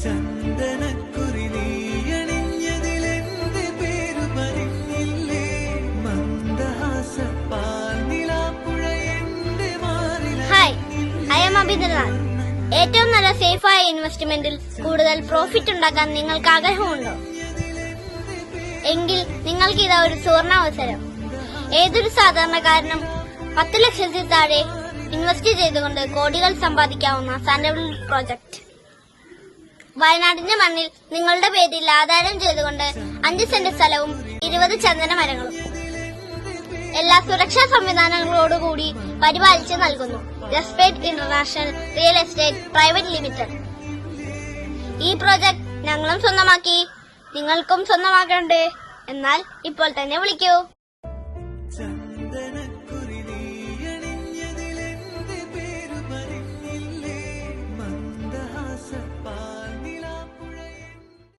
Hi, I M Abhinandan. ഏറ്റവും നല്ല സേഫായ ഇൻവെസ്റ്റ്മെന്റിൽ കൂടുതൽ പ്രോഫിറ്റ് ഉണ്ടാക്കാൻ നിങ്ങൾക്ക് ആഗ്രഹമുണ്ടോ? എങ്കിൽ നിങ്ങൾക്ക് ഇതാ ഒരു സുവർണാവസരം. ഏതൊരു സാധാരണക്കാരനും 10 ലക്ഷത്തിൽ താഴെ ഇൻവെസ്റ്റ് ചെയ്തുകൊണ്ട് കോടികൾ സമ്പാദിക്കാവുന്ന സസ്റ്റൈനബിൾ പ്രോജക്ട്. വയനാടിന്റെ മണ്ണിൽ നിങ്ങളുടെ പേരിൽ ആധാരം ചെയ്തുകൊണ്ട് 5 സെന്റ് സ്ഥലവും 20 ചന്ദന മരങ്ങളും എല്ലാ സുരക്ഷാ സംവിധാനങ്ങളോടുകൂടി പരിപാലിച്ച് നൽകുന്നു. ജസ്പേറ്റ് international real estate private limited. ഈ പ്രോജക്ട് ഞങ്ങളും സ്വന്തമാക്കി, നിങ്ങൾക്കും സ്വന്തമാക്കണ്ടേ? എന്നാൽ ഇപ്പോൾ തന്നെ വിളിക്കൂ.